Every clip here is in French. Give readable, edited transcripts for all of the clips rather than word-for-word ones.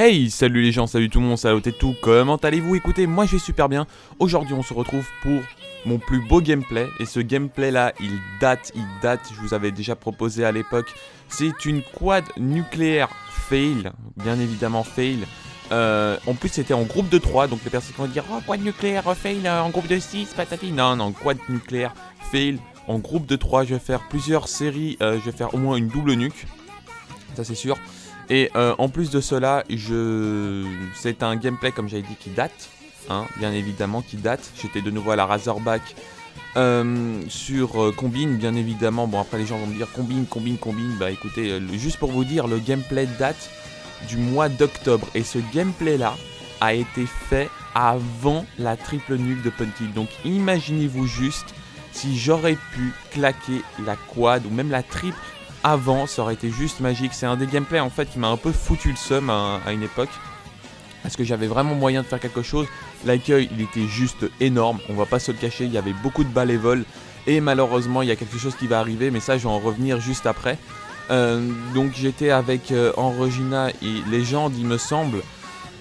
Hey, salut les gens, salut tout le monde, salut et tout, comment allez-vous? Écoutez, moi je vais super bien. Aujourd'hui on se retrouve pour mon plus beau gameplay. Et ce gameplay là, il date, je vous avais déjà proposé à l'époque. C'est une quad nucléaire fail, bien évidemment fail. En plus c'était en groupe de 3, donc les personnes vont dire oh quad nucléaire fail en groupe de 6, patati. Non, quad nucléaire fail en groupe de 3, je vais faire plusieurs séries, je vais faire au moins une double nuque, ça c'est sûr. Et en plus de cela, c'est un gameplay comme j'avais dit qui date, hein, bien évidemment qui date. J'étais de nouveau à la Razorback sur Combine, bien évidemment. Bon après les gens vont me dire Combine, bah écoutez, juste pour vous dire, le gameplay date du mois d'octobre. Et ce gameplay là a été fait avant la triple nuque de Punky. Donc imaginez-vous juste si j'aurais pu claquer la quad ou même la triple avant, ça aurait été juste magique. C'est un des gameplays en fait qui m'a un peu foutu le seum à une époque, parce que j'avais vraiment moyen de faire quelque chose. L'accueil il était juste énorme, on va pas se le cacher, il y avait beaucoup de balles et vols. Et malheureusement il y a quelque chose qui va arriver, mais ça je vais en revenir juste après. Donc j'étais avec Enregina et Légende il me semble.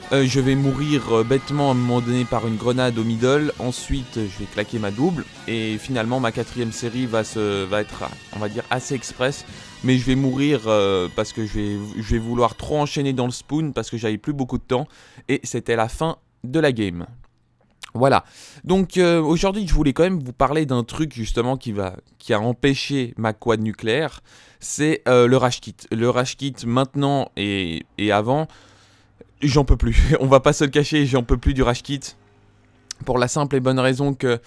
Je vais mourir bêtement à un moment donné par une grenade au middle. Ensuite je vais claquer ma double. Et finalement ma quatrième série va être, on va dire, assez express. Mais je vais mourir parce que je vais vouloir trop enchaîner dans le spawn, parce que j'avais plus beaucoup de temps. Et c'était la fin de la game. Voilà. Donc aujourd'hui je voulais quand même vous parler d'un truc justement qui a empêché ma quad nucléaire. C'est le rage kit. Le rage kit maintenant et avant. J'en peux plus, on va pas se le cacher, j'en peux plus du rage kit. Pour la simple et bonne raison que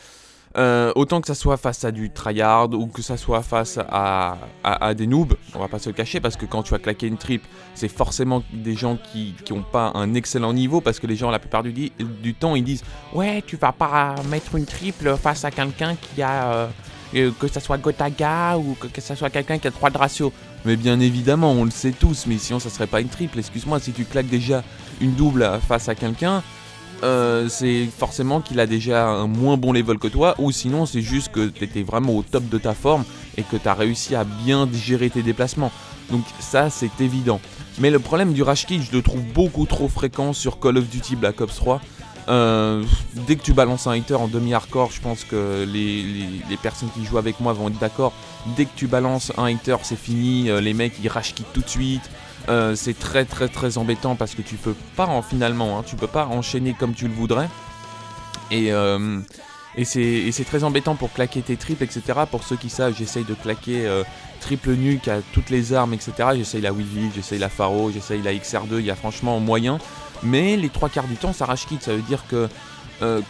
autant que ça soit face à du tryhard ou que ça soit face à des noobs, on va pas se le cacher, parce que quand tu as claqué une triple, c'est forcément des gens qui ont pas un excellent niveau, parce que les gens la plupart du temps ils disent ouais tu vas pas mettre une triple face à quelqu'un qui a que ça soit Gotaga ou que ça soit quelqu'un qui a 3 de ratio. Mais bien évidemment, on le sait tous, mais sinon ça serait pas une triple. Excuse-moi, si tu claques déjà une double face à quelqu'un, c'est forcément qu'il a déjà un moins bon level que toi, ou sinon c'est juste que t'étais vraiment au top de ta forme et que t'as réussi à bien gérer tes déplacements. Donc ça c'est évident. Mais le problème du rage kit, je le trouve beaucoup trop fréquent sur Call of Duty Black Ops 3. Dès que tu balances un hater en demi-hardcore, je pense que les personnes qui jouent avec moi vont être d'accord. Dès que tu balances un hater, c'est fini, les mecs ils rage quittent tout de suite. C'est très embêtant parce que tu peux pas tu peux pas enchaîner comme tu le voudrais. Et c'est très embêtant pour claquer tes triples, etc. Pour ceux qui savent, j'essaye de claquer triple nuque à toutes les armes, etc. J'essaye la Weevil, j'essaye la Pharo, j'essaye la XR2, il y a franchement moyen. Mais les 3 quarts du temps ça rage kit, ça veut dire que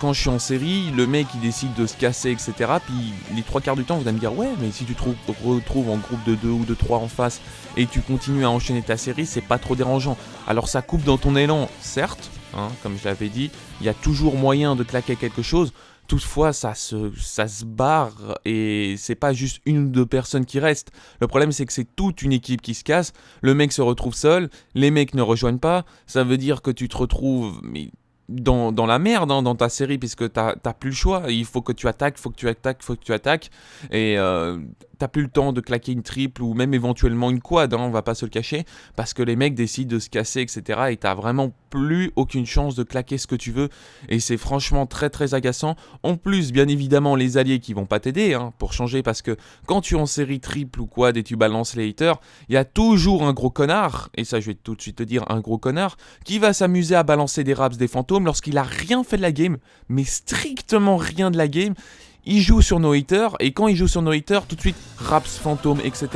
quand je suis en série, le mec il décide de se casser, etc. Puis les 3 quarts du temps vous allez me dire ouais mais si tu te retrouves en groupe de 2 ou de 3 en face et tu continues à enchaîner ta série, c'est pas trop dérangeant. Alors ça coupe dans ton élan, certes, hein, comme je l'avais dit, il y a toujours moyen de claquer quelque chose. Toutefois, ça se barre et c'est pas juste une ou deux personnes qui restent. Le problème, c'est que c'est toute une équipe qui se casse. Le mec se retrouve seul, les mecs ne rejoignent pas. Ça veut dire que tu te retrouves dans la merde, hein, dans ta série, puisque t'as plus le choix. Il faut que tu attaques, et t'as plus le temps de claquer une triple ou même éventuellement une quad, hein, on va pas se le cacher, parce que les mecs décident de se casser, etc. Et t'as vraiment plus aucune chance de claquer ce que tu veux, et c'est franchement très agaçant. En plus, bien évidemment, les alliés qui vont pas t'aider, hein, pour changer, parce que quand tu es en série triple ou quad et tu balances les haters, il y a toujours un gros connard, et ça je vais tout de suite te dire, un gros connard, qui va s'amuser à balancer des raps, des fantômes, lorsqu'il a rien fait de la game, mais strictement rien de la game. Il joue sur nos haters, et quand il joue sur nos haters, tout de suite, raps, fantômes, etc.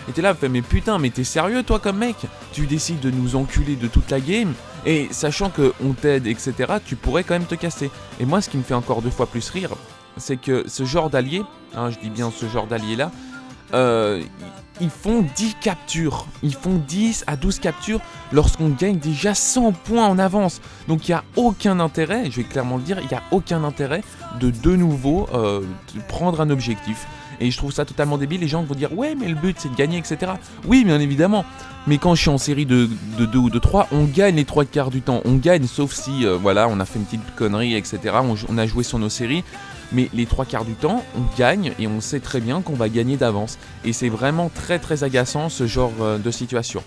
Et t'es là, mais putain, mais t'es sérieux toi comme mec? Tu décides de nous enculer de toute la game, et sachant qu'on t'aide, etc., tu pourrais quand même te casser. Et moi, ce qui me fait encore 2 fois plus rire, c'est que ce genre d'alliés, hein, je dis bien ce genre d'alliés là, ils font 10 captures, ils font 10 à 12 captures lorsqu'on gagne déjà 100 points en avance. Donc il n'y a aucun intérêt, je vais clairement le dire, il n'y a aucun intérêt de nouveau prendre un objectif. Et je trouve ça totalement débile, les gens vont dire ouais mais le but c'est de gagner, etc. Oui bien évidemment, mais quand je suis en série de 2 ou de 3, on gagne les 3 quarts du temps, on gagne sauf si voilà on a fait une petite connerie, etc. On a joué sur nos séries. Mais les 3 quarts du temps, on gagne et on sait très bien qu'on va gagner d'avance. Et c'est vraiment très agaçant ce genre de situation.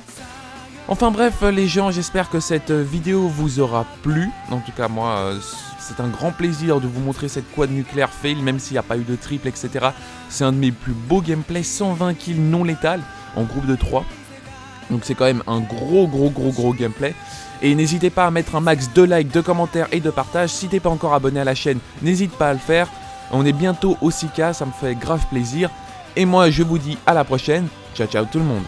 Enfin bref les gens, j'espère que cette vidéo vous aura plu. En tout cas moi, c'est un grand plaisir de vous montrer cette quad nucléaire fail, même s'il n'y a pas eu de triple, etc. C'est un de mes plus beaux gameplays, 120 kills non létales en groupe de 3. Donc c'est quand même un gros gameplay. Et n'hésitez pas à mettre un max de likes, de commentaires et de partages. Si t'es pas encore abonné à la chaîne, n'hésite pas à le faire. On est bientôt au 6K, ça me fait grave plaisir. Et moi je vous dis à la prochaine. Ciao ciao tout le monde.